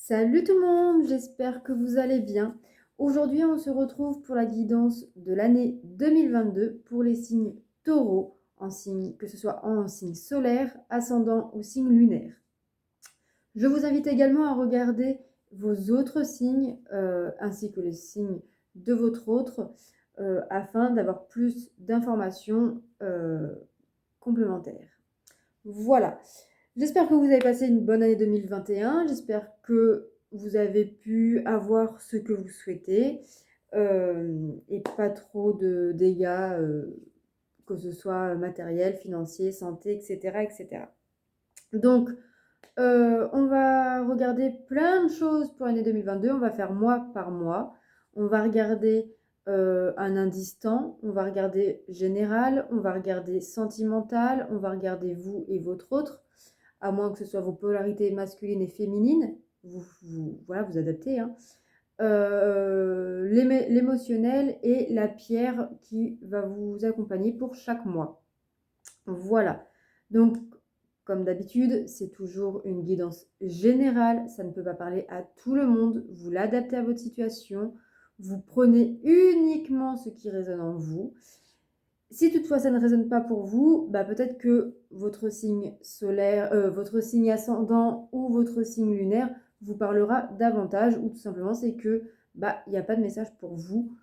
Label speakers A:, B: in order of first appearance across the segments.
A: Salut tout le monde, j'espère que vous allez bien. Aujourd'hui, on se retrouve pour la guidance de l'année 2022 pour les signes taureaux, que ce soit en signe solaire, ascendant ou signe lunaire. Je vous invite également à regarder vos autres signes ainsi que les signes de votre autre afin d'avoir plus d'informations complémentaires. Voilà. J'espère que vous avez passé une bonne année 2021. J'espère que vous avez pu avoir ce que vous souhaitez et pas trop de dégâts, que ce soit matériel, financier, santé, etc. etc. Donc, on va regarder plein de choses pour l'année 2022. On va faire mois par mois. On va regarder un indice temps. On va regarder général. On va regarder sentimental. On va regarder vous et votre autre, à moins que ce soit vos polarités masculines et féminines, voilà, vous adaptez, hein. L'émotionnel et la pierre qui va vous accompagner pour chaque mois. Voilà. Donc, comme d'habitude, c'est toujours une guidance générale. Ça ne peut pas parler à tout le monde. Vous l'adaptez à votre situation. Vous prenez uniquement ce qui résonne en vous. Si toutefois ça ne résonne pas pour vous, peut-être que votre signe solaire, votre signe ascendant ou votre signe lunaire vous parlera davantage, ou tout simplement c'est que il n'y a pas de message pour vous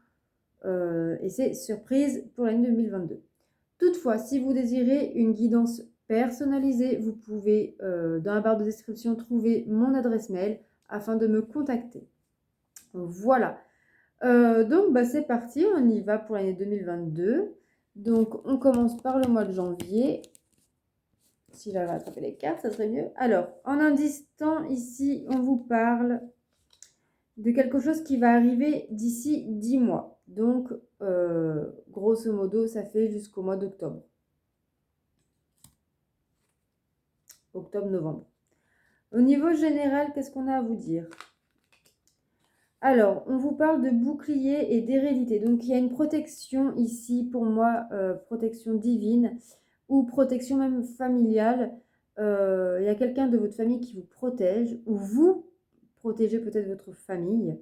A: et c'est surprise pour l'année 2022. Toutefois, si vous désirez une guidance personnalisée, vous pouvez dans la barre de description trouver mon adresse mail afin de me contacter. Voilà. Donc c'est parti, on y va pour l'année 2022. Donc, on commence par le mois de janvier. Si j'avais attrapé les cartes, ça serait mieux. Alors, en indice temps, ici, on vous parle de quelque chose qui va arriver d'ici 10 mois. Donc, grosso modo, ça fait jusqu'au mois d'octobre. Octobre-novembre. Au niveau général, qu'est-ce qu'on a à vous dire? Alors, on vous parle de bouclier et d'hérédité. Donc, il y a une protection ici, pour moi, protection divine ou protection même familiale. Il y a quelqu'un de votre famille qui vous protège, ou vous protégez peut-être votre famille.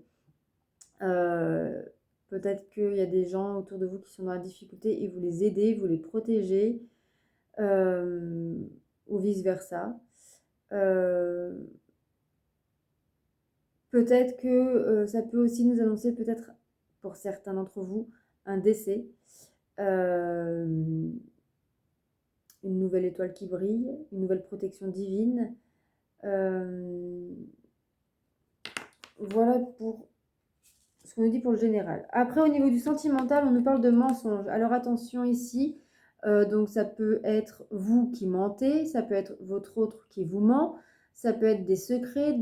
A: Peut-être qu'il y a des gens autour de vous qui sont dans la difficulté et vous les aidez, vous les protégez, ou vice-versa. Peut-être que ça peut aussi nous annoncer, peut-être pour certains d'entre vous, un décès. Une nouvelle étoile qui brille, une nouvelle protection divine. Voilà pour ce qu'on nous dit pour le général. Après, au niveau du sentimental, on nous parle de mensonges. Alors attention ici, donc ça peut être vous qui mentez, ça peut être votre autre qui vous ment, ça peut être des secrets,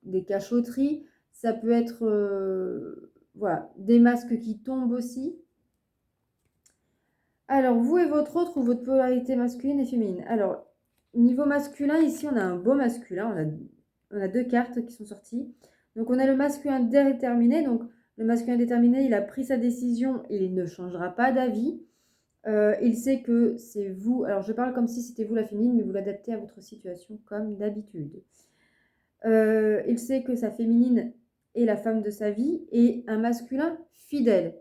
A: des cachotteries, ça peut être voilà, des masques qui tombent aussi. Alors, vous et votre autre, ou votre polarité masculine et féminine. Alors, niveau masculin, ici, on a un beau masculin. On a deux cartes qui sont sorties. Donc, on a le masculin déterminé. Donc, le masculin déterminé, il a pris sa décision et il ne changera pas d'avis. Il sait que c'est vous. Alors, je parle comme si c'était vous la féminine, mais vous l'adaptez à votre situation comme d'habitude. Il sait que sa féminine est la femme de sa vie et un masculin fidèle.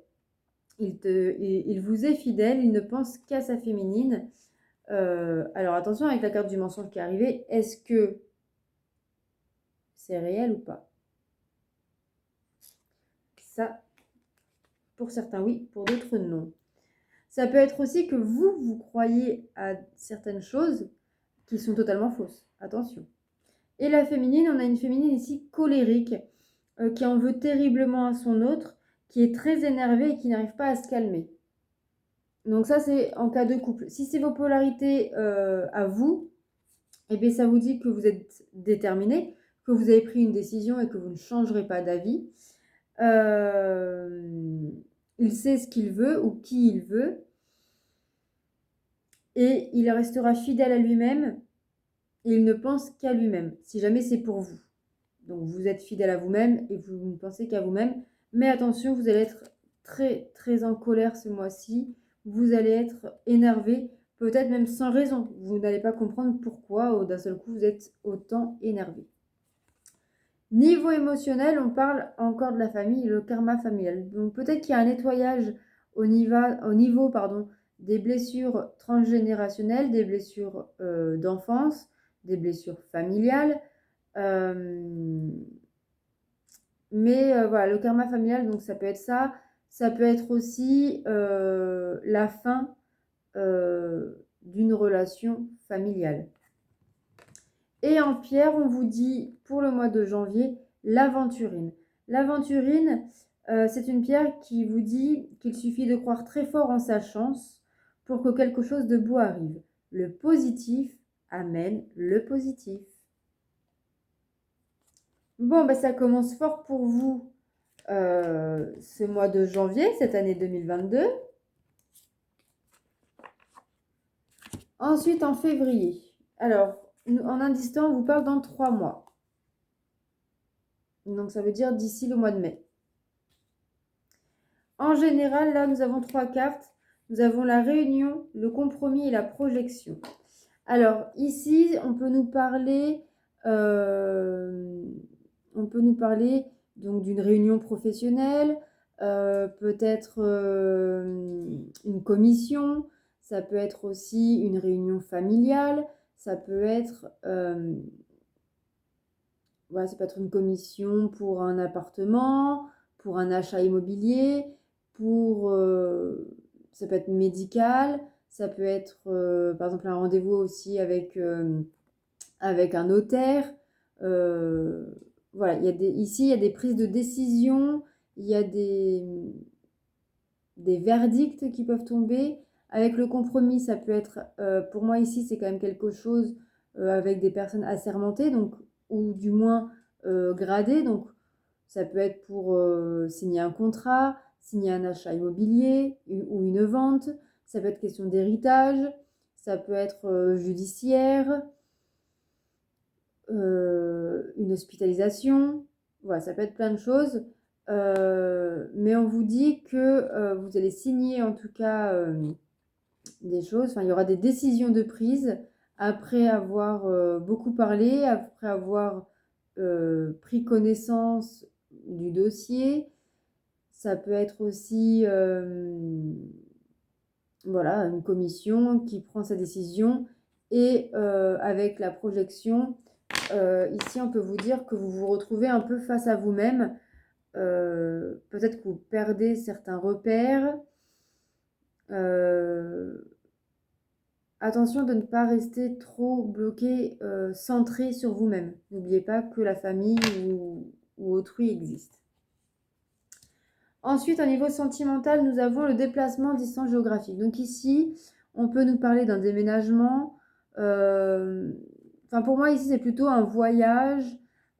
A: Il vous est fidèle, il ne pense qu'à sa féminine. Alors attention avec la carte du mensonge qui est arrivée, est-ce que c'est réel ou pas? Ça, pour certains oui, pour d'autres non. Ça peut être aussi que vous croyez à certaines choses qui sont totalement fausses. Attention. Et la féminine, on a une féminine ici colérique, qui en veut terriblement à son autre, qui est très énervée et qui n'arrive pas à se calmer. Donc ça, c'est en cas de couple. Si c'est vos polarités à vous, eh bien, ça vous dit que vous êtes déterminé, que vous avez pris une décision et que vous ne changerez pas d'avis. Il sait ce qu'il veut ou qui il veut. Et il restera fidèle à lui-même. Et il ne pense qu'à lui-même, si jamais c'est pour vous. Donc, vous êtes fidèle à vous-même et vous ne pensez qu'à vous-même. Mais attention, vous allez être très, très en colère ce mois-ci. Vous allez être énervé, peut-être même sans raison. Vous n'allez pas comprendre pourquoi, d'un seul coup, vous êtes autant énervé. Niveau émotionnel, on parle encore de la famille, le karma familial. Donc peut-être qu'il y a un nettoyage au niveau des blessures transgénérationnelles, des blessures d'enfance, des blessures familiales. Mais voilà, le karma familial, donc ça peut être ça. Ça peut être aussi la fin d'une relation familiale. Et en pierre, on vous dit pour le mois de janvier, l'aventurine. L'aventurine, c'est une pierre qui vous dit qu'il suffit de croire très fort en sa chance pour que quelque chose de beau arrive. Le positif amène le positif. Bon, ben ça commence fort pour vous ce mois de janvier, cette année 2022. Ensuite, en février. Alors, en indice temps, on vous parle dans 3 mois. Donc, ça veut dire d'ici le mois de mai. En général, là, nous avons 3 cartes. Nous avons la réunion, le compromis et la projection. Alors, ici, on peut nous parler donc d'une réunion professionnelle, peut-être une commission, ça peut être aussi une réunion familiale, ça peut être ça peut être une commission pour un appartement, pour un achat immobilier, ça peut être médical, ça peut être par exemple un rendez-vous aussi avec un notaire. Voilà, ici il y a des prises de décision, il y a des verdicts qui peuvent tomber. Avec le compromis, ça peut être, pour moi ici, c'est quand même quelque chose avec des personnes assermentées, donc, ou du moins gradées. Donc, ça peut être pour signer un contrat, signer un achat immobilier ou une vente. Ça peut être question d'héritage, ça peut être judiciaire, une hospitalisation. Voilà, ça peut être plein de choses. Mais on vous dit que vous allez signer en tout cas des choses. Enfin, il y aura des décisions de prise après avoir beaucoup parlé, après avoir pris connaissance du dossier. Ça peut être aussi voilà, une commission qui prend sa décision et avec la projection, ici on peut vous dire que vous vous retrouvez un peu face à vous-même. Peut-être que vous perdez certains repères. Attention de ne pas rester trop bloqué, centré sur vous-même. N'oubliez pas que la famille ou autrui existe. Ensuite, au niveau sentimental, nous avons le déplacement distance géographique. Donc ici, on peut nous parler d'un déménagement. Pour moi, ici, c'est plutôt un voyage,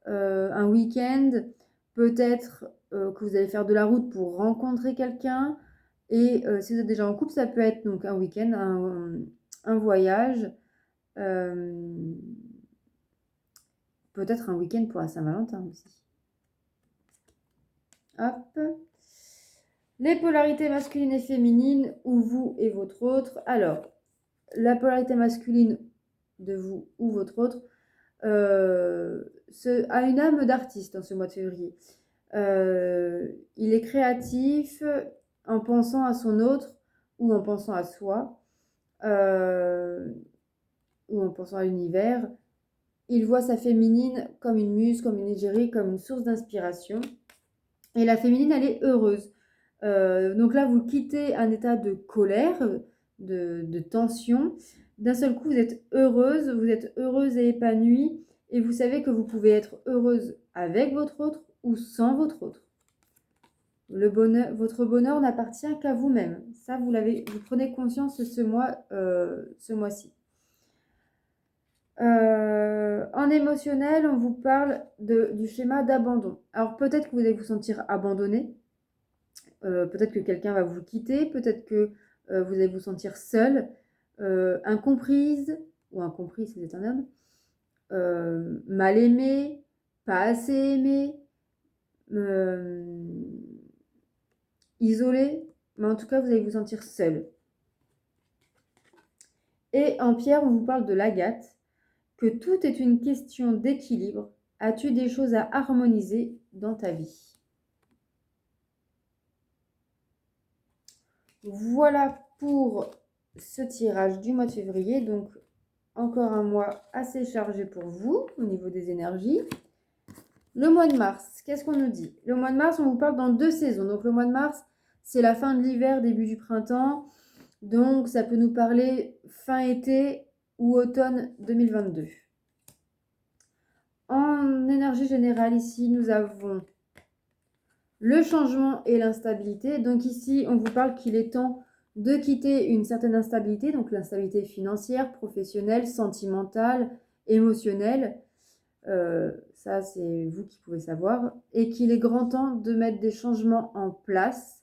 A: un week-end. Peut-être que vous allez faire de la route pour rencontrer quelqu'un. Et si vous êtes déjà en couple, ça peut être donc un week-end, un voyage. Peut-être un week-end pour la Saint-Valentin aussi. Hop. Les polarités masculines et féminines, ou vous et votre autre. Alors, la polarité masculine de vous ou votre autre a une âme d'artiste en ce mois de février. Il est créatif en pensant à son autre ou en pensant à soi ou en pensant à l'univers. Il voit sa féminine comme une muse, comme une égérie, comme une source d'inspiration. Et la féminine, elle est heureuse. Donc là, vous quittez un état de colère, de tension. D'un seul coup, vous êtes heureuse et épanouie. Et vous savez que vous pouvez être heureuse avec votre autre ou sans votre autre. Votre bonheur n'appartient qu'à vous-même. Ça, vous prenez conscience ce mois-ci. En émotionnel, on vous parle du schéma d'abandon. Alors peut-être que vous allez vous sentir abandonné, peut-être que quelqu'un va vous quitter, peut-être que vous allez vous sentir seule, incomprise, ou incompris si vous êtes un homme, mal aimé, pas assez aimé, isolé, mais en tout cas vous allez vous sentir seule. Et en pierre, on vous parle de l'agate, que tout est une question d'équilibre As-tu des choses à harmoniser dans ta vie? Voilà pour ce tirage du mois de février. Donc, encore un mois assez chargé pour vous au niveau des énergies. Le mois de mars, qu'est-ce qu'on nous dit? Le mois de mars, on vous parle dans 2 saisons. Donc, le mois de mars, c'est la fin de l'hiver, début du printemps. Donc, ça peut nous parler fin été ou automne 2022. En énergie générale, ici, nous avons le changement et l'instabilité. Donc ici, on vous parle qu'il est temps de quitter une certaine instabilité, donc l'instabilité financière, professionnelle, sentimentale, émotionnelle. Ça, c'est vous qui pouvez savoir. Et qu'il est grand temps de mettre des changements en place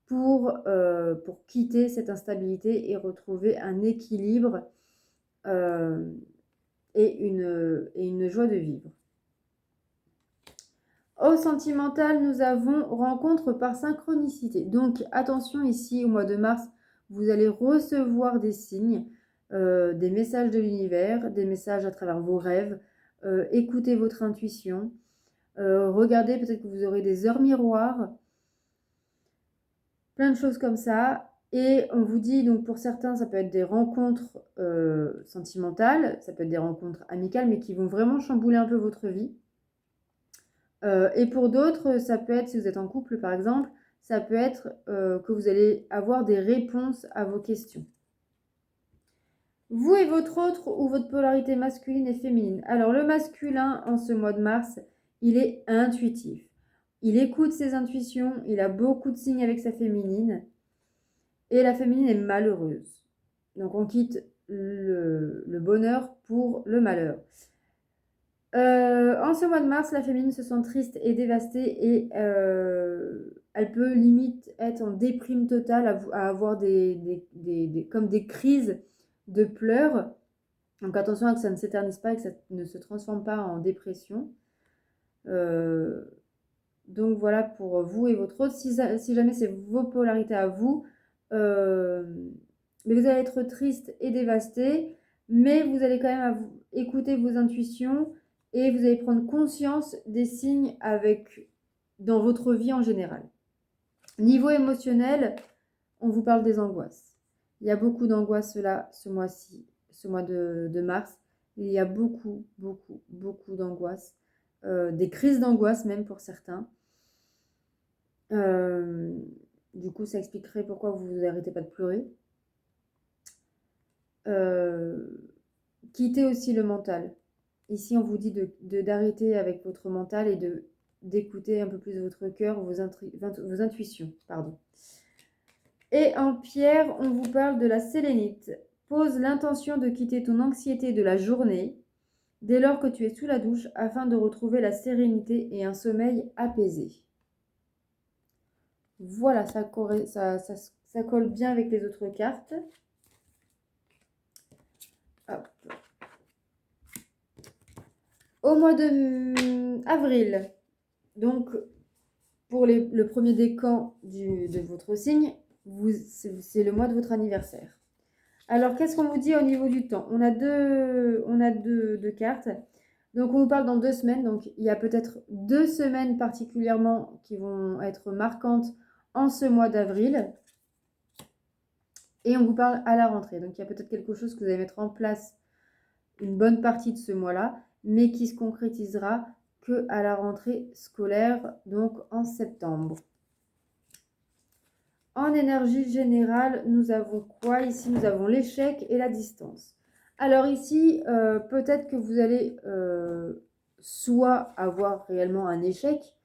A: pour quitter cette instabilité et retrouver un équilibre et une joie de vivre. Au sentimental, nous avons rencontre par synchronicité. Donc attention ici, au mois de mars, vous allez recevoir des signes, des messages de l'univers, des messages à travers vos rêves. Écoutez votre intuition. Regardez, peut-être que vous aurez des heures miroirs. Plein de choses comme ça. Et on vous dit, donc pour certains, ça peut être des rencontres sentimentales, ça peut être des rencontres amicales, mais qui vont vraiment chambouler un peu votre vie. Et pour d'autres, ça peut être, si vous êtes en couple par exemple, ça peut être que vous allez avoir des réponses à vos questions. Vous et votre autre ou votre polarité masculine et féminine. Alors le masculin en ce mois de mars, il est intuitif. Il écoute ses intuitions, il a beaucoup de signes avec sa féminine. Et la féminine est malheureuse. Donc on quitte le bonheur pour le malheur. En ce mois de mars, la féminine se sent triste et dévastée et elle peut limite être en déprime totale, à avoir comme des crises de pleurs. Donc attention à que ça ne s'éternise pas et que ça ne se transforme pas en dépression. Donc voilà pour vous et votre autre. Si jamais c'est vos polarités à vous, mais vous allez être triste et dévasté, mais vous allez quand même écouter vos intuitions et vous allez prendre conscience des signes dans votre vie en général. Niveau émotionnel, on vous parle des angoisses. Il y a beaucoup d'angoisses là ce mois-ci, ce mois de mars. Il y a beaucoup d'angoisses, des crises d'angoisse même pour certains. Du coup, ça expliquerait pourquoi vous n'arrêtez pas de pleurer. Quittez aussi le mental. Ici, on vous dit d'arrêter avec votre mental et d'écouter un peu plus votre cœur, vos intuitions. Pardon. Et en pierre, on vous parle de la sélénite. Pose l'intention de quitter ton anxiété de la journée dès lors que tu es sous la douche afin de retrouver la sérénité et un sommeil apaisé. Voilà, ça colle bien avec les autres cartes. Hop. Au mois d'avril, donc pour le premier décan de votre signe, c'est le mois de votre anniversaire. Alors, qu'est-ce qu'on vous dit au niveau du temps? On a deux cartes. Donc, on vous parle dans 2 semaines. Donc, il y a peut-être 2 semaines particulièrement qui vont être marquantes en ce mois d'avril. Et on vous parle à la rentrée. Donc, il y a peut-être quelque chose que vous allez mettre en place une bonne partie de ce mois-là, mais qui se concrétisera qu'à la rentrée scolaire, donc en septembre. En énergie générale, nous avons quoi? Ici, nous avons l'échec et la distance. Alors ici, peut-être que vous allez soit avoir réellement un échec,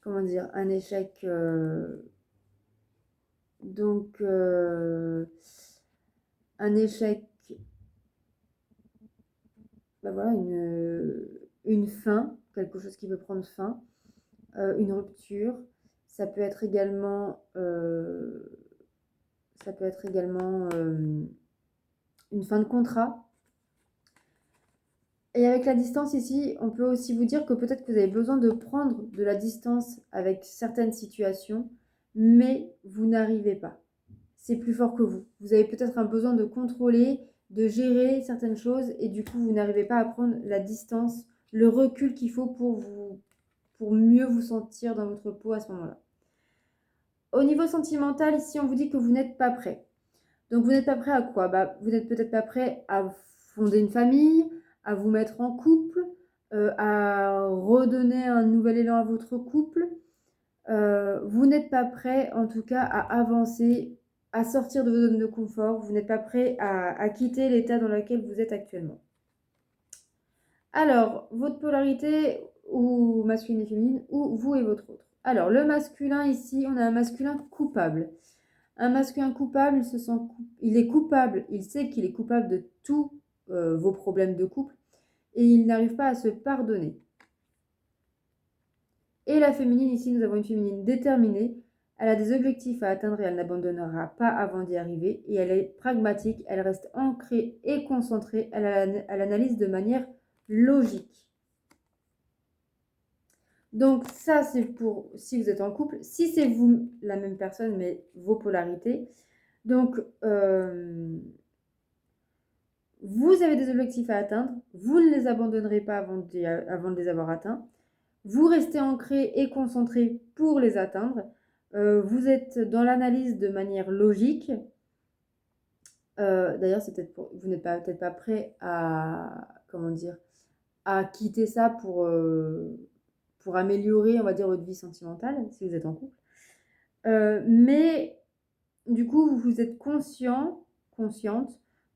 A: comment dire, un échec, donc un échec, ben voilà, une fin, quelque chose qui peut prendre fin, une rupture. Ça peut être également une fin de contrat. Et avec la distance ici, on peut aussi vous dire que peut-être que vous avez besoin de prendre de la distance avec certaines situations, mais vous n'arrivez pas. C'est plus fort que vous. Vous avez peut-être un besoin de contrôler, de gérer certaines choses et du coup, vous n'arrivez pas à prendre la distance, le recul qu'il faut pour mieux vous sentir dans votre peau à ce moment-là. Au niveau sentimental, ici, on vous dit que vous n'êtes pas prêt. Donc, vous n'êtes pas prêt à quoi? Vous n'êtes peut-être pas prêt à fonder une famille, à vous mettre en couple, à redonner un nouvel élan à votre couple. Vous n'êtes pas prêt, en tout cas, à avancer, à sortir de vos zones de confort. Vous n'êtes pas prêt à quitter l'état dans lequel vous êtes actuellement. Alors, votre polarité, ou masculine et féminine, ou vous et votre autre. Alors, le masculin, ici, on a un masculin coupable. Un masculin coupable, il est coupable, il sait qu'il est coupable de tous vos problèmes de couple et il n'arrive pas à se pardonner. Et la féminine, ici, nous avons une féminine déterminée. Elle a des objectifs à atteindre et elle n'abandonnera pas avant d'y arriver. Et elle est pragmatique, elle reste ancrée et concentrée. Elle analyse de manière logique. Donc ça, c'est pour si vous êtes en couple. Si c'est vous, la même personne, mais vos polarités. Donc, vous avez des objectifs à atteindre. Vous ne les abandonnerez pas avant de les avoir atteints. Vous restez ancré et concentré pour les atteindre. Vous êtes dans l'analyse de manière logique. D'ailleurs, c'est vous n'êtes peut-être pas prêt à, comment dire, à quitter ça pour améliorer, on va dire, votre vie sentimentale, si vous êtes en couple. Mais du coup, vous êtes consciente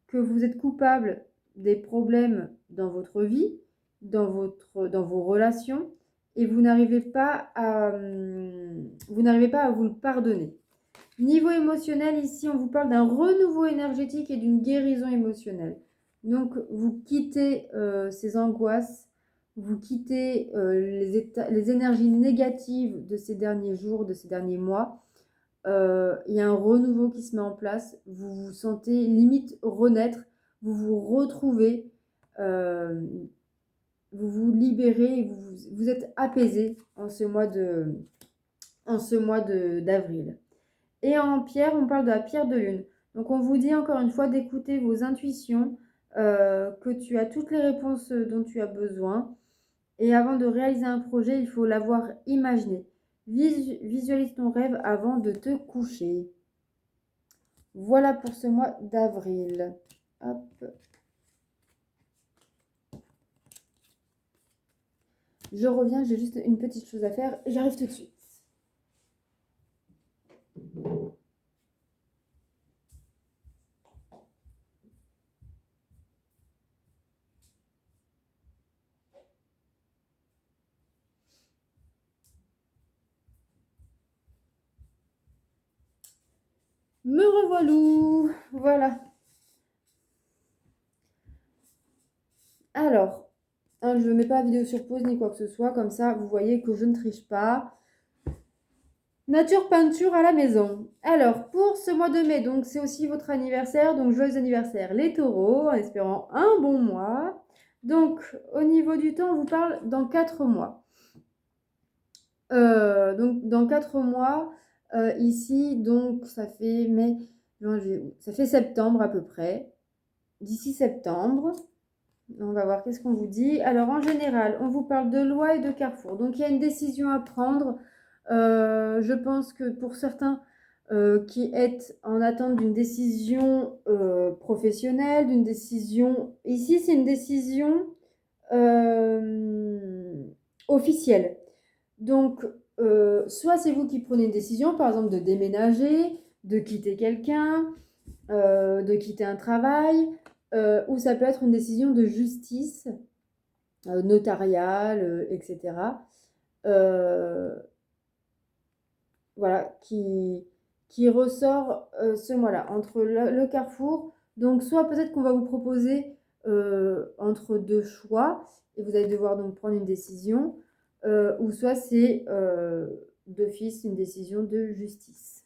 A: que vous êtes coupable des problèmes dans votre vie, dans vos relations, et vous n'arrivez pas à vous le pardonner. Niveau émotionnel, ici, on vous parle d'un renouveau énergétique et d'une guérison émotionnelle. Donc, vous quittez ces angoisses, vous quittez les énergies négatives de ces derniers jours, de ces derniers mois. Il y a un renouveau qui se met en place. Vous vous sentez limite renaître, vous vous retrouvez, vous vous libérez, et vous êtes apaisé en ce mois d'avril. Et en pierre, on parle de la pierre de lune. Donc on vous dit encore une fois d'écouter vos intuitions, que tu as toutes les réponses dont tu as besoin. Et avant de réaliser un projet, il faut l'avoir imaginé. Visualise ton rêve avant de te coucher. Voilà pour ce mois d'avril. Hop. Je reviens, j'ai juste une petite chose à faire. J'arrive tout de suite. Me revoilà. Voilà. Alors, je ne mets pas la vidéo sur pause ni quoi que ce soit. Comme ça, vous voyez que je ne triche pas. Nature peinture à la maison. Alors, pour ce mois de mai, donc c'est aussi votre anniversaire. Donc, joyeux anniversaire les taureaux, en espérant un bon mois. Donc, au niveau du temps, on vous parle dans 4 mois. Donc, dans 4 mois, ici, donc, ça fait mai, juin, juillet, ça fait septembre à peu près. D'ici septembre, on va voir qu'est-ce qu'on vous dit. Alors, en général, on vous parle de loi et de carrefour. Donc, il y a une décision à prendre. Je pense que pour certains qui êtes en attente d'une décision professionnelle, d'une décision... Ici, c'est une décision officielle. Donc, soit c'est vous qui prenez une décision, par exemple de déménager, de quitter quelqu'un, de quitter un travail, ou ça peut être une décision de justice, notariale, etc. Voilà, qui ressort ce mois-là, entre le carrefour. Donc, soit peut-être qu'on va vous proposer entre deux choix, et vous allez devoir donc prendre une décision, ou soit c'est d'office une décision de justice.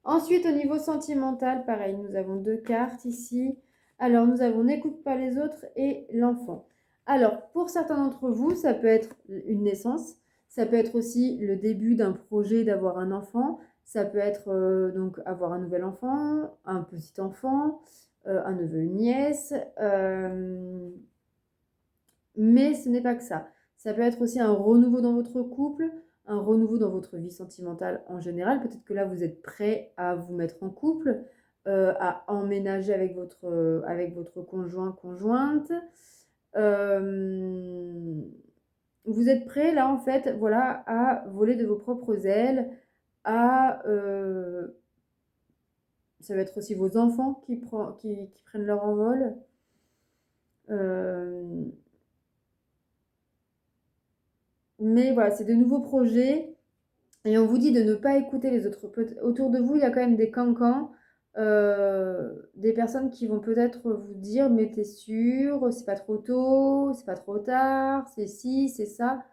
A: Ensuite, au niveau sentimental, pareil, nous avons 2 cartes ici. Alors, nous avons n'écoute pas les autres et l'enfant. Alors, pour certains d'entre vous, ça peut être une naissance, ça peut être aussi le début d'un projet d'avoir un enfant, ça peut être donc avoir un nouvel enfant, un petit enfant, un neveu, une nièce. Mais ce n'est pas que ça. Ça peut être aussi un renouveau dans votre couple, un renouveau dans votre vie sentimentale en général. Peut-être que là, vous êtes prêt à vous mettre en couple, à emménager avec votre conjoint, conjointe. Vous êtes prêt là, en fait, voilà, à voler de vos propres ailes, à... ça va être aussi vos enfants qui prennent leur envol. Mais voilà, c'est de nouveaux projets. Et on vous dit de ne pas écouter les autres. Autour de vous, il y a quand même des cancans, des personnes qui vont peut-être vous dire, mais t'es sûr, c'est pas trop tôt, c'est pas trop tard, c'est ci, c'est ça.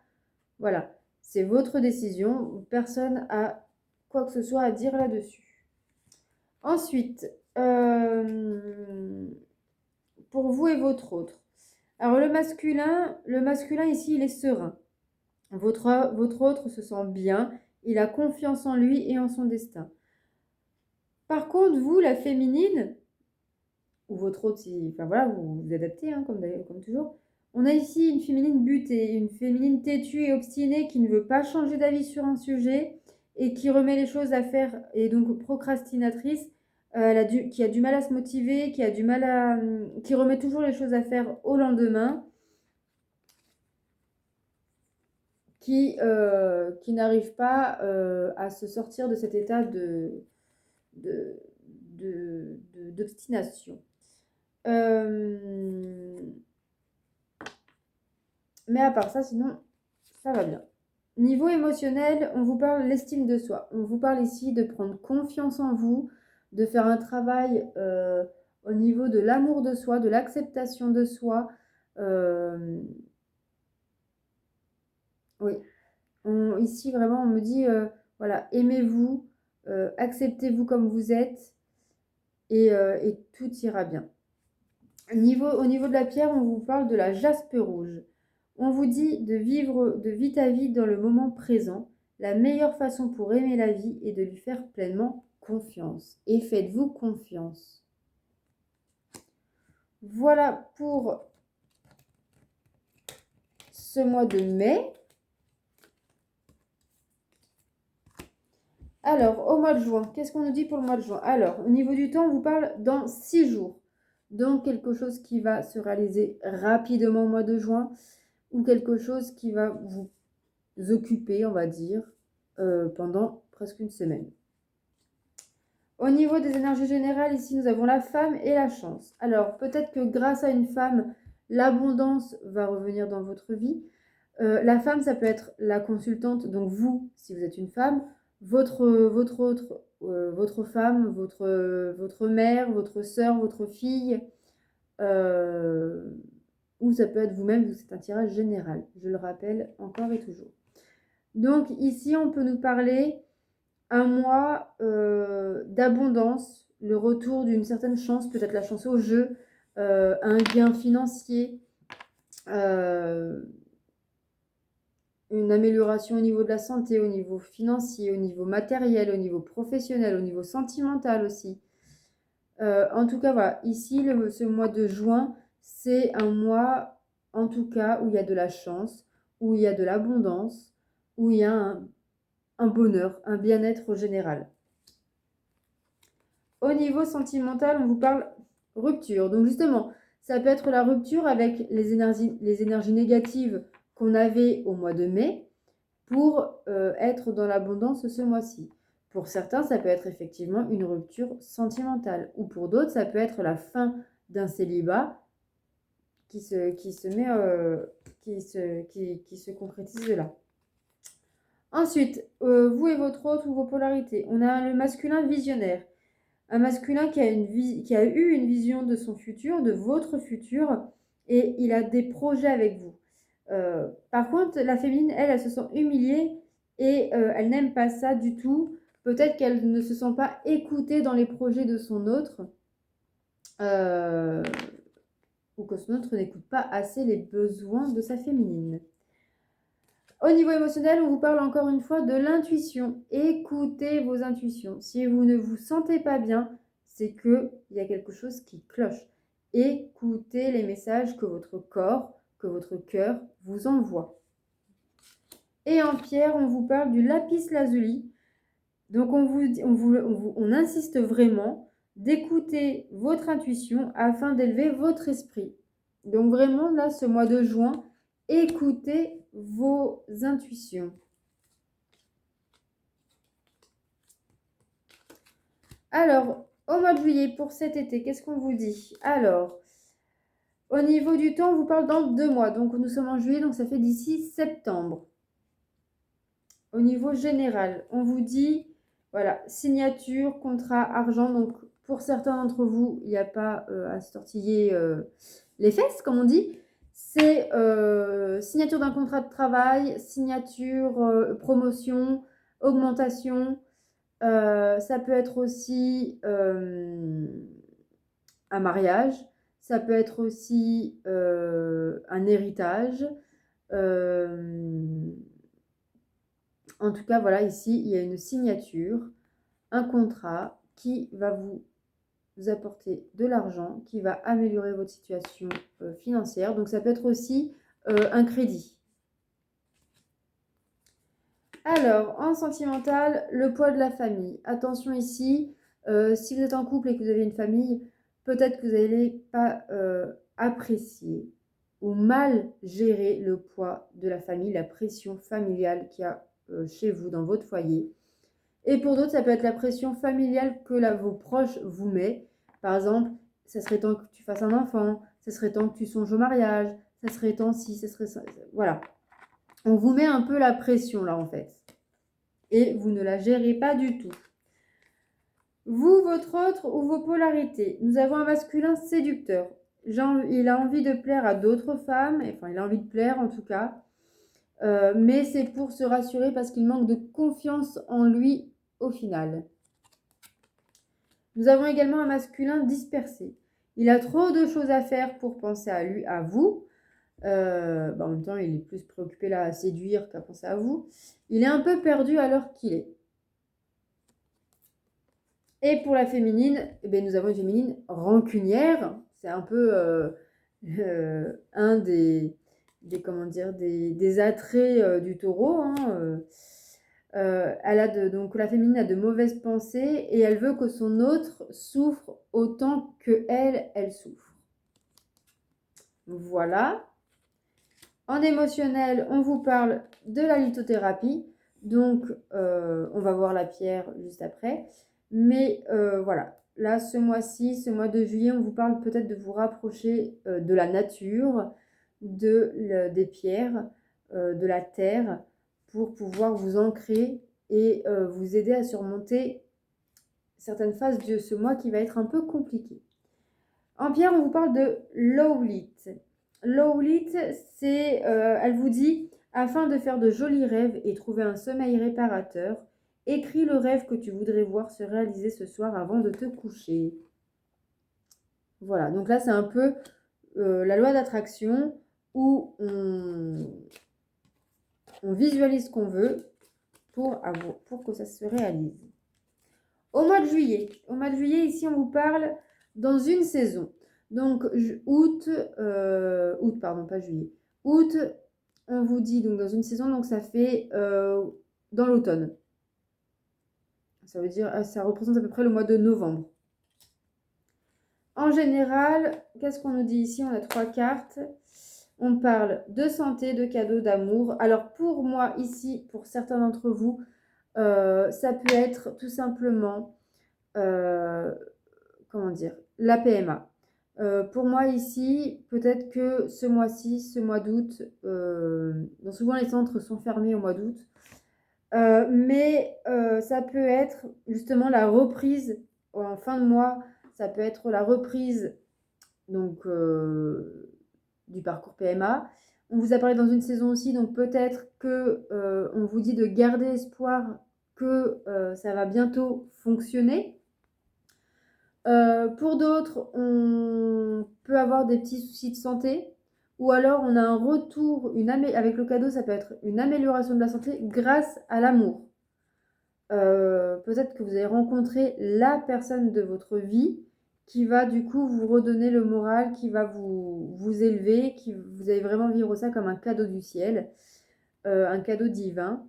A: Voilà, c'est votre décision. Personne a quoi que ce soit à dire là-dessus. Ensuite, pour vous et votre autre. Alors le masculin ici, il est serein. Votre autre se sent bien, il a confiance en lui et en son destin. Par contre, vous, la féminine, ou votre autre, enfin voilà, vous vous adaptez, hein, comme toujours. On a ici une féminine butée, une féminine têtue et obstinée qui ne veut pas changer d'avis sur un sujet et qui remet les choses à faire, et donc procrastinatrice, qui a du mal à se motiver, qui remet toujours les choses à faire au lendemain, qui n'arrive pas à se sortir de cet état de, d'obstination. Mais à part ça, sinon, ça va bien. Niveau émotionnel, on vous parle de l'estime de soi. On vous parle ici de prendre confiance en vous, de faire un travail au niveau de l'amour de soi, de l'acceptation de soi. Oui. Ici, vraiment, on me dit, voilà, aimez-vous, acceptez-vous comme vous êtes et tout ira bien. Au niveau de la pierre, on vous parle de la jaspe rouge. On vous dit de vivre ta vie dans le moment présent. La meilleure façon pour aimer la vie est de lui faire pleinement confiance. Et faites-vous confiance. Voilà pour ce mois de mai. Alors, au mois de juin, qu'est-ce qu'on nous dit pour le mois de juin? Alors, au niveau du temps, on vous parle dans 6 jours. Donc, quelque chose qui va se réaliser rapidement au mois de juin ou quelque chose qui va vous occuper, on va dire, pendant presque une semaine. Au niveau des énergies générales, ici, nous avons la femme et la chance. Alors, peut-être que grâce à une femme, l'abondance va revenir dans votre vie. La femme, ça peut être la consultante, donc vous, si vous êtes une femme, votre femme, votre mère, votre soeur, votre fille, ou ça peut être vous-même, c'est un tirage général, je le rappelle encore et toujours. Donc ici, on peut nous parler un mois d'abondance, le retour d'une certaine chance, peut-être la chance au jeu, un gain financier, une amélioration au niveau de la santé, au niveau financier, au niveau matériel, au niveau professionnel, au niveau sentimental aussi. En tout cas, voilà, ici, ce mois de juin, c'est un mois, en tout cas, où il y a de la chance, où il y a de l'abondance, où il y a un bonheur, un bien-être général. Au niveau sentimental, on vous parle rupture. Donc justement, ça peut être la rupture avec les énergies négatives qu'on avait au mois de mai pour être dans l'abondance ce mois-ci. Pour certains, ça peut être effectivement une rupture sentimentale. Ou pour d'autres, ça peut être la fin d'un célibat qui se concrétise là. Ensuite, vous et votre autre ou vos polarités. On a le masculin visionnaire. Un masculin qui a eu une vision de son futur, de votre futur, et il a des projets avec vous. Par contre, la féminine, elle se sent humiliée et elle n'aime pas ça du tout. Peut-être qu'elle ne se sent pas écoutée dans les projets de son autre, ou que son autre n'écoute pas assez les besoins de sa féminine. Au niveau émotionnel, on vous parle encore une fois de l'intuition. Écoutez vos intuitions. Si vous ne vous sentez pas bien, c'est qu'il y a quelque chose qui cloche. Écoutez les messages que votre corps, que votre cœur vous envoie. Et en pierre, on vous parle du lapis lazuli. Donc, on insiste vraiment d'écouter votre intuition afin d'élever votre esprit. Donc, vraiment, là, ce mois de juin, écoutez vos intuitions. Alors, au mois de juillet, pour cet été, qu'est-ce qu'on vous dit? Alors, au niveau du temps, on vous parle dans 2 mois. Donc, nous sommes en juillet, donc ça fait d'ici septembre. Au niveau général, on vous dit, voilà, signature, contrat, argent. Donc, pour certains d'entre vous, il n'y a pas à se tortiller les fesses, comme on dit. C'est signature d'un contrat de travail, signature, promotion, augmentation. Ça peut être aussi un mariage. Ça peut être aussi un héritage. En tout cas, voilà, ici, il y a une signature, un contrat qui va vous apporter de l'argent, qui va améliorer votre situation financière. Donc, ça peut être aussi un crédit. Alors, en sentimental, le poids de la famille. Attention ici, si vous êtes en couple et que vous avez une famille, peut-être que vous n'allez pas apprécier ou mal gérer le poids de la famille, la pression familiale qu'il y a chez vous, dans votre foyer. Et pour d'autres, ça peut être la pression familiale que vos proches vous mettent. Par exemple, ça serait temps que tu fasses un enfant, ça serait temps que tu songes au mariage, ça serait temps si, ça serait ça. Voilà. On vous met un peu la pression là en fait. Et vous ne la gérez pas du tout. Vous, votre autre ou vos polarités. Nous avons un masculin séducteur. Il a envie de plaire à d'autres femmes, enfin il a envie de plaire en tout cas. Mais c'est pour se rassurer parce qu'il manque de confiance en lui au final. Nous avons également un masculin dispersé. Il a trop de choses à faire pour penser à vous. En même temps, il est plus préoccupé là à séduire qu'à penser à vous. Il est un peu perdu à l'heure qu'il est. Et pour la féminine, nous avons une féminine rancunière. C'est un peu un des attraits du taureau. Hein. Donc la féminine a de mauvaises pensées et elle veut que son autre souffre autant que elle souffre. Voilà. En émotionnel, on vous parle de la lithothérapie. Donc, on va voir la pierre juste après. Mais voilà, là, ce mois-ci, ce mois de juillet, on vous parle peut-être de vous rapprocher de la nature, des pierres, de la terre, pour pouvoir vous ancrer et vous aider à surmonter certaines phases de ce mois qui va être un peu compliqué. En pierre, on vous parle de l'owlite. L'owlite, elle vous dit, afin de faire de jolis rêves et trouver un sommeil réparateur, écris le rêve que tu voudrais voir se réaliser ce soir avant de te coucher. Voilà, donc là, c'est un peu la loi d'attraction où on visualise ce qu'on veut pour que ça se réalise. Au mois de juillet, ici, on vous parle dans une saison. Donc, août, pas juillet. Août, on vous dit donc dans une saison, donc ça fait dans l'automne. Ça veut dire, ça représente à peu près le mois de novembre. En général, qu'est-ce qu'on nous dit ici? On a 3 cartes. On parle de santé, de cadeaux, d'amour. Alors, pour moi, ici, pour certains d'entre vous, ça peut être tout simplement, la PMA. Pour moi ici, peut-être que ce mois-ci, ce mois d'août, souvent les centres sont fermés au mois d'août, mais ça peut être justement la reprise en fin de mois, ça peut être la reprise donc du parcours PMA. On vous a parlé dans une saison aussi, donc peut-être que on vous dit de garder espoir que ça va bientôt fonctionner. Pour d'autres, on peut avoir des petits soucis de santé ou alors on a un retour, avec le cadeau, ça peut être une amélioration de la santé grâce à l'amour. Peut-être que vous allez rencontrer la personne de votre vie qui va du coup vous redonner le moral, qui va vous élever, vous allez vraiment vivre ça comme un cadeau du ciel, un cadeau divin.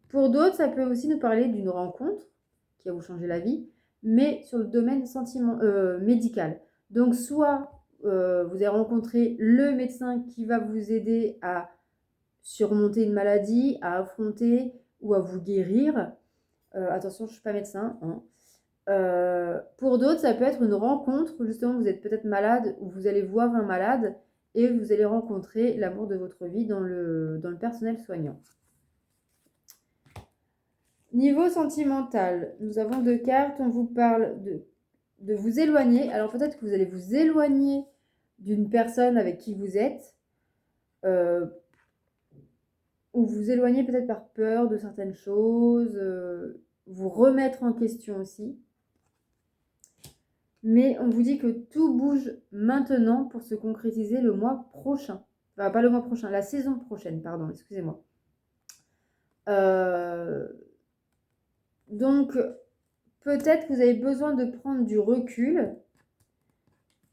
A: Pour d'autres, ça peut aussi nous parler d'une rencontre qui va vous changer la vie, mais sur le domaine médical. Donc, soit vous allez rencontrer le médecin qui va vous aider à surmonter une maladie, à affronter ou à vous guérir. Attention, je ne suis pas médecin. Hein. Pour d'autres, ça peut être une rencontre où justement vous êtes peut-être malade ou vous allez voir un malade et vous allez rencontrer l'amour de votre vie dans le personnel soignant. Niveau sentimental, nous avons 2 cartes. On vous parle de vous éloigner. Alors peut-être que vous allez vous éloigner d'une personne avec qui vous êtes, ou vous éloigner peut-être par peur de certaines choses, vous remettre en question aussi. Mais on vous dit que tout bouge maintenant pour se concrétiser le mois prochain. Enfin, pas le mois prochain, la saison prochaine, pardon, excusez-moi. Donc, peut-être que vous avez besoin de prendre du recul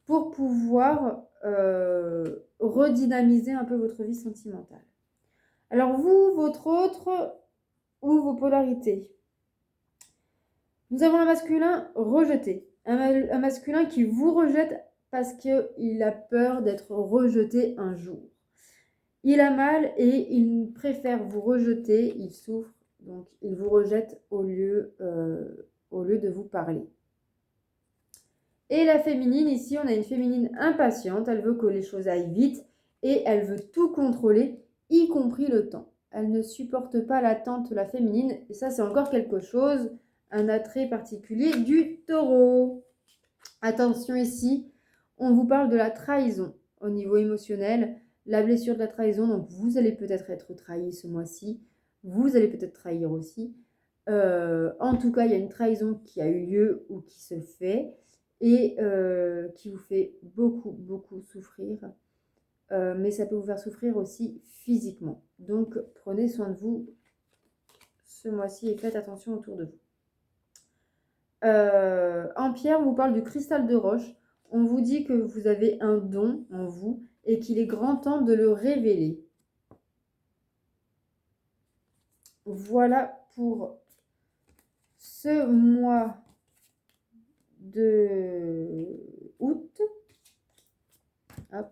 A: pour pouvoir redynamiser un peu votre vie sentimentale. Alors vous, votre autre ou vos polarités. Nous avons un masculin rejeté. Un masculin qui vous rejette parce qu'il a peur d'être rejeté un jour. Il a mal et il préfère vous rejeter, il souffre, donc il vous rejette au lieu de vous parler. Et la féminine, ici, on a une féminine impatiente, elle veut que les choses aillent vite et elle veut tout contrôler, y compris le temps. Elle ne supporte pas l'attente, la féminine, et ça c'est encore quelque chose, un attrait particulier du taureau. Attention ici, on vous parle de la trahison au niveau émotionnel, la blessure de la trahison, donc vous allez peut-être être trahi ce mois-ci, vous allez peut-être trahir aussi. En tout cas, il y a une trahison qui a eu lieu ou qui se fait et qui vous fait beaucoup, beaucoup souffrir. Mais ça peut vous faire souffrir aussi physiquement. Donc, prenez soin de vous ce mois-ci et faites attention autour de vous. En pierre, on vous parle du cristal de roche. On vous dit que vous avez un don en vous et qu'il est grand temps de le révéler. Voilà pour ce mois de août. Hop.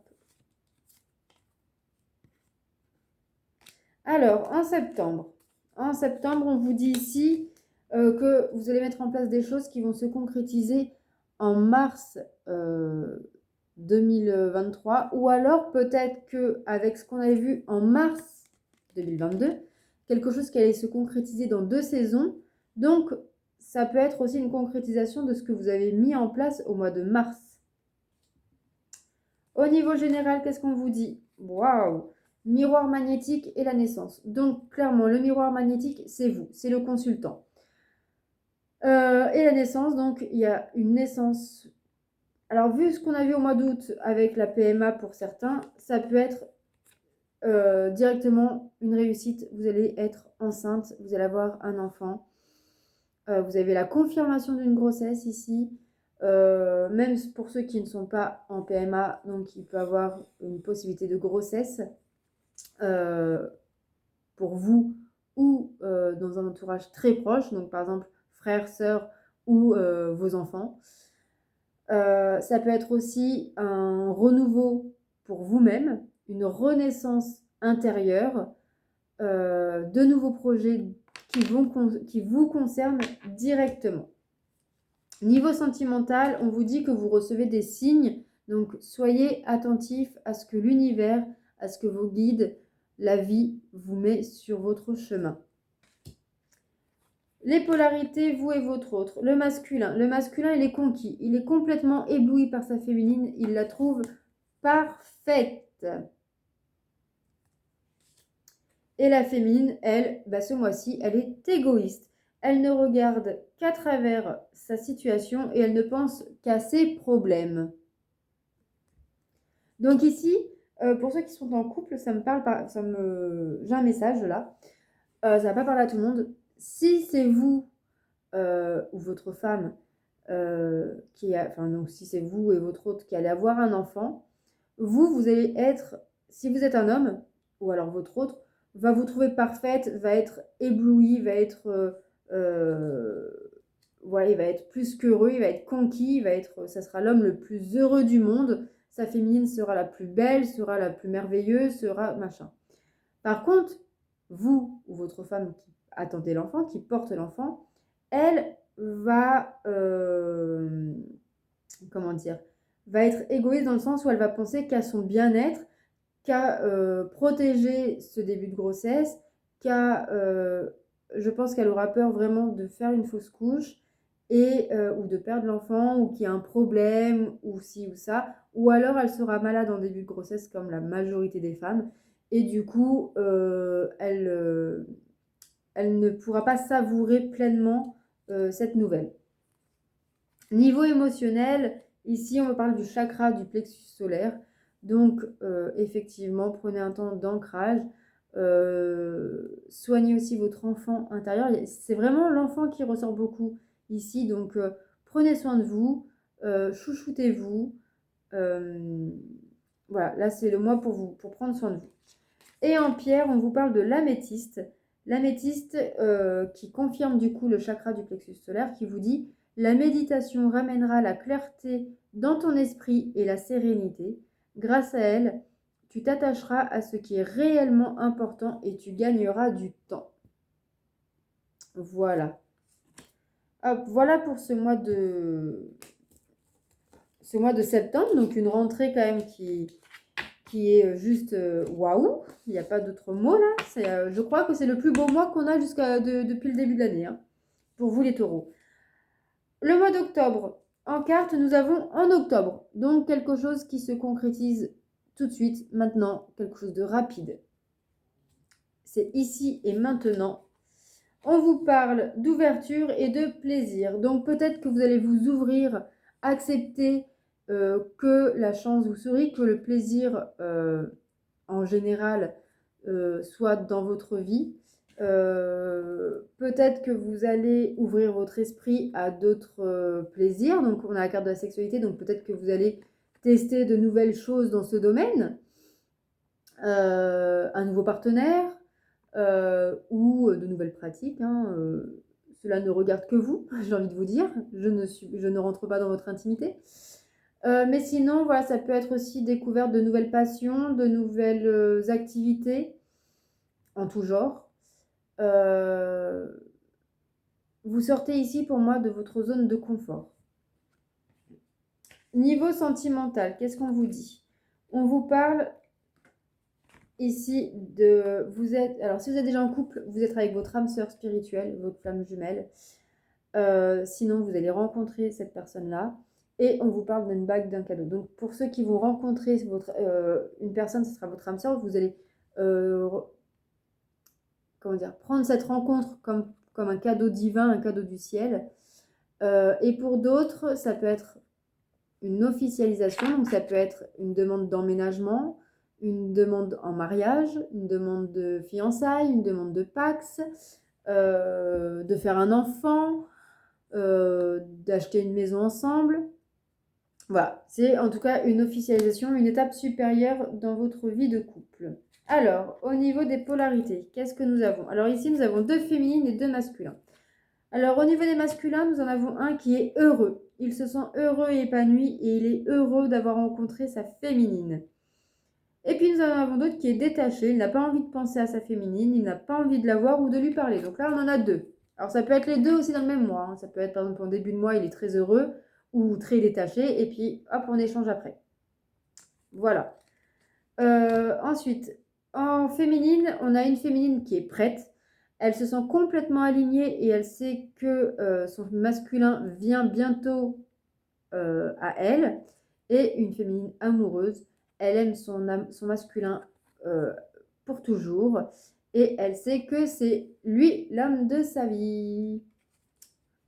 A: Alors, en septembre, on vous dit ici que vous allez mettre en place des choses qui vont se concrétiser en mars 2023, ou alors peut-être qu'avec ce qu'on avait vu en mars 2022, quelque chose qui allait se concrétiser dans 2 saisons. Donc, ça peut être aussi une concrétisation de ce que vous avez mis en place au mois de mars. Au niveau général, qu'est-ce qu'on vous dit? Waouh! Miroir magnétique et la naissance. Donc, clairement, le miroir magnétique, c'est vous, c'est le consultant. Et la naissance, donc, il y a une naissance. Alors, vu ce qu'on a vu au mois d'août avec la PMA pour certains, ça peut être directement une réussite. Vous allez être enceinte, vous allez avoir un enfant. Vous avez la confirmation d'une grossesse ici. Même pour ceux qui ne sont pas en PMA, donc il peut avoir une possibilité de grossesse pour vous ou dans un entourage très proche, donc par exemple frères, sœurs ou vos enfants. Ça peut être aussi un renouveau pour vous-même, une renaissance intérieure, de nouveaux projets qui vous concernent directement. Niveau sentimental, on vous dit que vous recevez des signes, donc soyez attentifs à ce que l'univers, à ce que vos guides, la vie vous met sur votre chemin. Les polarités, vous et votre autre. Le masculin, il est conquis, il est complètement ébloui par sa féminine, il la trouve parfaite. Et la féminine, elle, ce mois-ci, elle est égoïste. Elle ne regarde qu'à travers sa situation et elle ne pense qu'à ses problèmes. Donc ici, pour ceux qui sont en couple, j'ai un message là. Ça va pas parler à tout le monde. Si c'est vous ou votre femme donc si c'est vous et votre autre qui allez avoir un enfant, vous allez être, si vous êtes un homme, ou alors votre autre, va vous trouver parfaite, va être ébloui, va être, voilà, il va être plus qu'heureux, il va être conquis, ça sera l'homme le plus heureux du monde, sa féminine sera la plus belle, sera la plus merveilleuse, sera machin. Par contre, vous ou votre femme qui attendez l'enfant, qui porte l'enfant, elle va, comment dire, va être égoïste dans le sens où elle va penser qu'à son bien-être, qu'à protéger ce début de grossesse, je pense qu'elle aura peur vraiment de faire une fausse couche ou de perdre l'enfant ou qu'il y a un problème ou ci ou ça, ou alors elle sera malade en début de grossesse comme la majorité des femmes et du coup elle ne pourra pas savourer pleinement cette nouvelle. Niveau émotionnel, ici on me parle du chakra du plexus solaire. Donc effectivement, prenez un temps d'ancrage. Soignez aussi votre enfant intérieur. C'est vraiment l'enfant qui ressort beaucoup ici. Donc prenez soin de vous, chouchoutez-vous. Voilà, là c'est le mois pour prendre soin de vous. Et en pierre, on vous parle de l'améthyste. L'améthyste qui confirme du coup le chakra du plexus solaire qui vous dit la méditation ramènera la clarté dans ton esprit et la sérénité. Grâce à elle, tu t'attacheras à ce qui est réellement important et tu gagneras du temps. Voilà. Hop, voilà pour ce mois de septembre. Donc une rentrée quand même qui est juste waouh. Il n'y a pas d'autre mot là. Je crois que c'est le plus beau mois qu'on a depuis le début de l'année. Hein, pour vous les taureaux. Le mois d'octobre, en carte, nous avons en octobre, donc quelque chose qui se concrétise tout de suite, maintenant, quelque chose de rapide. C'est ici et maintenant. On vous parle d'ouverture et de plaisir. Donc peut-être que vous allez vous ouvrir, accepter que la chance vous sourit, que le plaisir en général soit dans votre vie. Peut-être que vous allez ouvrir votre esprit à d'autres plaisirs. Donc, on a la carte de la sexualité, donc peut-être que vous allez tester de nouvelles choses dans ce domaine. Un nouveau partenaire ou de nouvelles pratiques. Hein, cela ne regarde que vous, j'ai envie de vous dire. Je ne rentre pas dans votre intimité. Mais sinon, voilà, ça peut être aussi découverte de nouvelles passions, de nouvelles activités en tout genre. Vous sortez ici pour moi de votre zone de confort. Niveau sentimental, qu'est-ce qu'on vous dit? On vous parle ici de... Alors si vous êtes déjà en couple, vous êtes avec votre âme sœur spirituelle, votre flamme jumelle. Sinon, vous allez rencontrer cette personne-là. Et on vous parle d'une bague, d'un cadeau. Donc pour ceux qui vont rencontrer une personne, ce sera votre âme sœur. Vous allez prendre cette rencontre comme un cadeau divin, un cadeau du ciel. Et pour d'autres, ça peut être une officialisation, donc ça peut être une demande d'emménagement, une demande en mariage, une demande de fiançailles, une demande de Pacs, de faire un enfant, d'acheter une maison ensemble. Voilà, c'est en tout cas une officialisation, une étape supérieure dans votre vie de couple. Alors, au niveau des polarités, qu'est-ce que nous avons? Alors ici, nous avons 2 féminines et 2 masculins. Alors, au niveau des masculins, nous en avons un qui est heureux. Il se sent heureux et épanoui et il est heureux d'avoir rencontré sa féminine. Et puis, nous en avons d'autres qui est détaché. Il n'a pas envie de penser à sa féminine, il n'a pas envie de la voir ou de lui parler. Donc là, on en a 2. Alors, ça peut être les 2 aussi dans le même mois. Hein. Ça peut être, par exemple, en début de mois, il est très heureux ou très détaché. Et puis, hop, on échange après. Voilà. Ensuite, en féminine, on a une féminine qui est prête. Elle se sent complètement alignée et elle sait que son masculin vient bientôt à elle. Et une féminine amoureuse, elle aime son masculin pour toujours. Et elle sait que c'est lui l'homme de sa vie.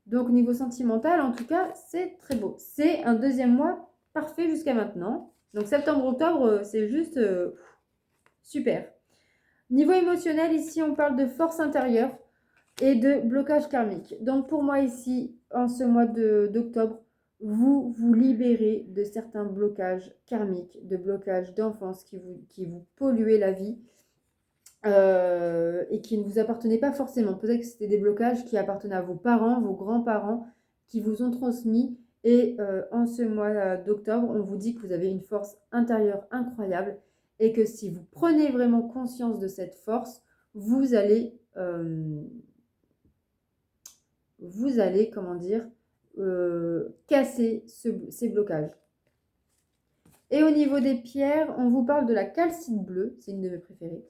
A: Donc niveau sentimental, en tout cas, c'est très beau. C'est un deuxième mois parfait jusqu'à maintenant. Donc septembre-octobre, c'est juste super. Niveau émotionnel, ici, on parle de force intérieure et de blocage karmique. Donc, pour moi, ici, en ce mois d'octobre, vous vous libérez de certains blocages karmiques, de blocages d'enfance qui vous polluaient la vie et qui ne vous appartenaient pas forcément. Peut-être que c'était des blocages qui appartenaient à vos parents, vos grands-parents, qui vous ont transmis. Et en ce mois d'octobre, on vous dit que vous avez une force intérieure incroyable et que si vous prenez vraiment conscience de cette force, vous allez, comment dire, casser ces blocages. Et au niveau des pierres, on vous parle de la calcite bleue, c'est une de mes préférées.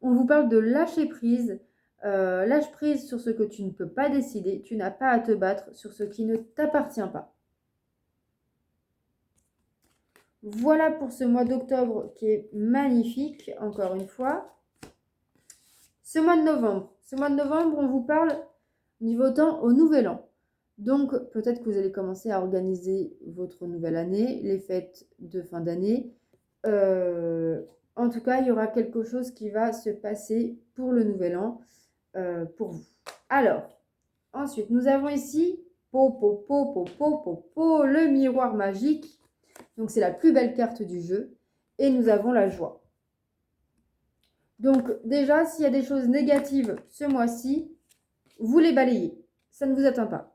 A: On vous parle de lâcher prise. Lâche prise sur ce que tu ne peux pas décider. Tu n'as pas à te battre sur ce qui ne t'appartient pas. Voilà pour ce mois d'octobre qui est magnifique, encore une fois. Ce mois de novembre, on vous parle niveau temps au nouvel an. Donc, peut-être que vous allez commencer à organiser votre nouvelle année, les fêtes de fin d'année. En tout cas, il y aura quelque chose qui va se passer pour le nouvel an, pour vous. Alors, ensuite, nous avons ici le miroir magique. Donc, c'est la plus belle carte du jeu. Et nous avons la joie. Donc, déjà, s'il y a des choses négatives ce mois-ci, vous les balayez. Ça ne vous atteint pas.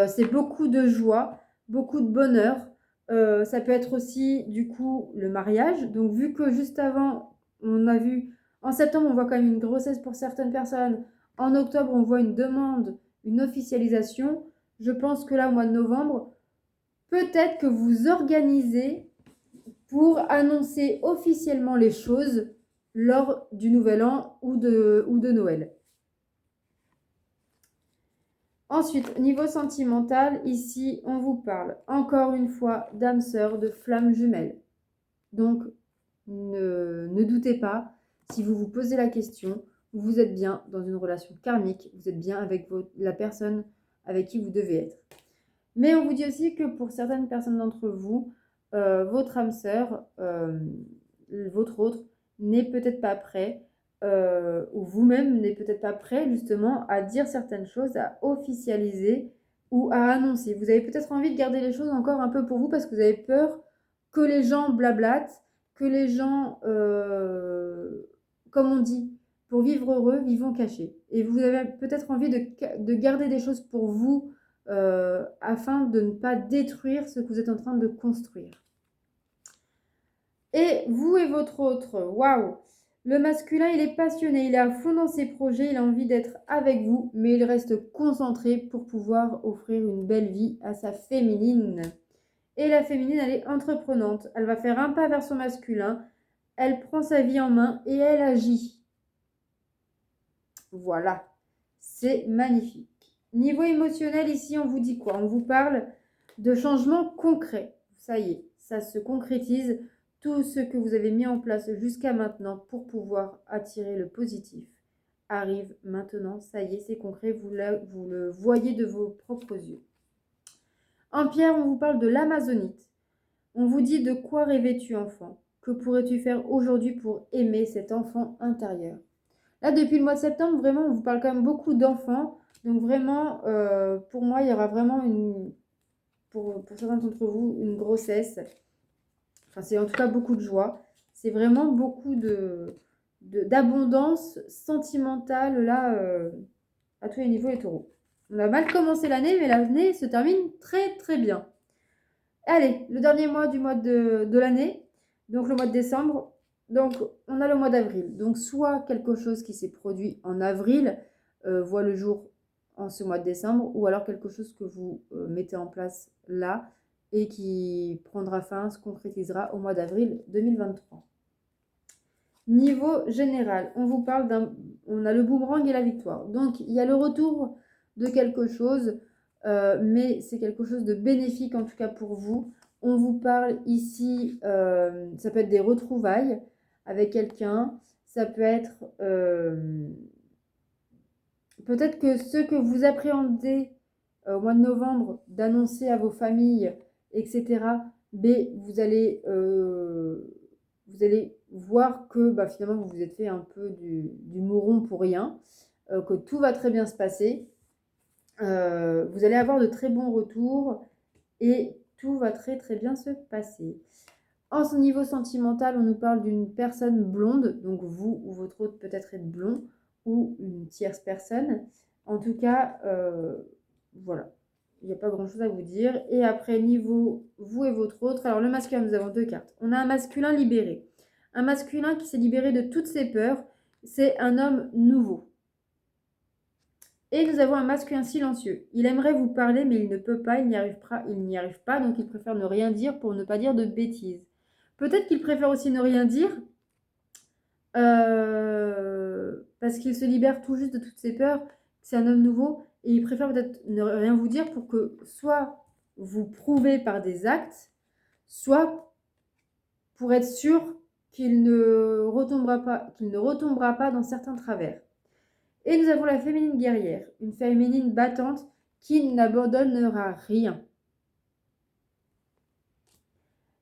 A: C'est beaucoup de joie, beaucoup de bonheur. Ça peut être aussi, du coup, le mariage. Donc, vu que juste avant, on a vu, en septembre, on voit quand même une grossesse pour certaines personnes. En octobre, on voit une demande, une officialisation. Je pense que là, au mois de novembre, peut-être que vous organisez pour annoncer officiellement les choses lors du Nouvel An ou de Noël. Ensuite, niveau sentimental, ici, on vous parle encore une fois d'âme sœur, de flamme jumelle. Donc, ne doutez pas, si vous vous posez la question, vous êtes bien dans une relation karmique, vous êtes bien avec la personne avec qui vous devez être. Mais on vous dit aussi que pour certaines personnes d'entre vous, votre âme sœur, votre autre, n'est peut-être pas prêt ou vous-même n'êtes peut-être pas prêt justement à dire certaines choses, à officialiser ou à annoncer. Vous avez peut-être envie de garder les choses encore un peu pour vous parce que vous avez peur que les gens blablatent, que les gens, comme on dit, pour vivre heureux, vivons cachés. Et vous avez peut-être envie de garder des choses pour vous afin de ne pas détruire ce que vous êtes en train de construire. Et vous et votre autre, waouh! Le masculin, il est passionné, il est à fond dans ses projets, il a envie d'être avec vous, mais il reste concentré pour pouvoir offrir une belle vie à sa féminine. Et la féminine, elle est entreprenante. Elle va faire un pas vers son masculin, elle prend sa vie en main et elle agit. Voilà, c'est magnifique. Niveau émotionnel, ici, on vous dit quoi? On vous parle de changements concrets. Ça y est, ça se concrétise. Tout ce que vous avez mis en place jusqu'à maintenant pour pouvoir attirer le positif arrive maintenant. Ça y est, c'est concret. Vous le voyez de vos propres yeux. En pierre, on vous parle de l'amazonite. On vous dit de quoi rêvais-tu enfant? Que pourrais-tu faire aujourd'hui pour aimer cet enfant intérieur? Là, depuis le mois de septembre, vraiment, on vous parle quand même beaucoup d'enfants. Donc vraiment, pour moi, il y aura vraiment pour certains d'entre vous, une grossesse. Enfin, c'est en tout cas beaucoup de joie. C'est vraiment beaucoup d'abondance sentimentale là, à tous les niveaux, les taureaux. On a mal commencé l'année, mais l'année se termine très très bien. Allez, le dernier mois du mois de l'année, donc le mois de décembre. Donc, on a le mois d'avril. Donc, soit quelque chose qui s'est produit en avril voit le jour en ce mois de décembre, ou alors quelque chose que vous mettez en place là et qui prendra fin, se concrétisera au mois d'avril 2023. Niveau général, on vous parle on a le boomerang et la victoire. Donc, il y a le retour de quelque chose, mais c'est quelque chose de bénéfique en tout cas pour vous. On vous parle ici, ça peut être des retrouvailles avec quelqu'un, ça peut être peut-être que ce que vous appréhendez au mois de novembre d'annoncer à vos familles, etc., mais vous allez voir que finalement vous vous êtes fait un peu du mouron pour rien, que tout va très bien se passer. Vous allez avoir de très bons retours et tout va très très bien se passer. En son niveau sentimental, on nous parle d'une personne blonde, donc vous ou votre autre peut-être être blond, ou une tierce personne. En tout cas, voilà, il n'y a pas grand-chose à vous dire. Et après, niveau vous et votre autre, alors le masculin, nous avons 2 cartes. On a un masculin libéré. Un masculin qui s'est libéré de toutes ses peurs, c'est un homme nouveau. Et nous avons un masculin silencieux. Il aimerait vous parler, mais il ne peut pas, il n'y arrive pas, donc il préfère ne rien dire pour ne pas dire de bêtises. Peut-être qu'il préfère aussi ne rien dire, parce qu'il se libère tout juste de toutes ses peurs. C'est un homme nouveau, et il préfère peut-être ne rien vous dire pour que soit vous prouvez par des actes, soit pour être sûr qu'il ne retombera pas dans certains travers. Et nous avons la féminine guerrière, une féminine battante qui n'abandonnera rien.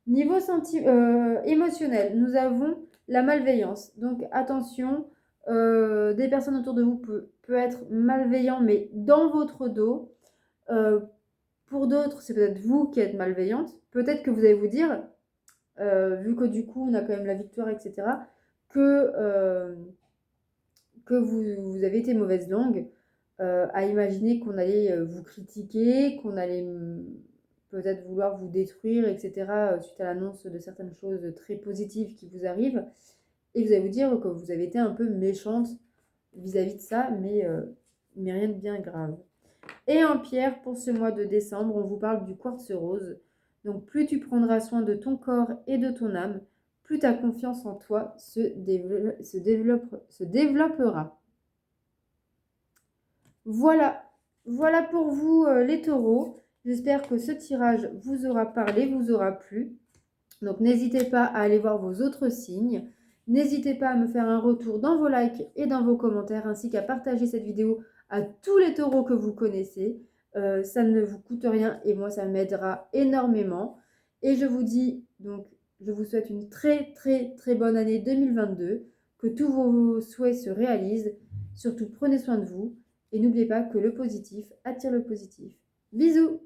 A: Niveau émotionnel, nous avons la malveillance. Donc attention, des personnes autour de vous peut être malveillant, mais dans votre dos. Pour d'autres, c'est peut-être vous qui êtes malveillante. Peut-être que vous allez vous dire, vu que du coup on a quand même la victoire, etc., que vous avez été mauvaise langue, à imaginer qu'on allait vous critiquer, qu'on allait peut-être vouloir vous détruire, etc., suite à l'annonce de certaines choses très positives qui vous arrivent. Et vous allez vous dire que vous avez été un peu méchante vis-à-vis de ça, mais rien de bien grave. Et en pierre, pour ce mois de décembre, on vous parle du quartz rose. Donc plus tu prendras soin de ton corps et de ton âme, plus ta confiance en toi se développera. Voilà, voilà pour vous les taureaux. J'espère que ce tirage vous aura parlé, vous aura plu. Donc n'hésitez pas à aller voir vos autres signes. N'hésitez pas à me faire un retour dans vos likes et dans vos commentaires, ainsi qu'à partager cette vidéo à tous les taureaux que vous connaissez. Ça ne vous coûte rien et moi, ça m'aidera énormément. Et je vous dis, donc, je vous souhaite une très, très, très bonne année 2022, que tous vos souhaits se réalisent. Surtout, prenez soin de vous et n'oubliez pas que le positif attire le positif. Bisous!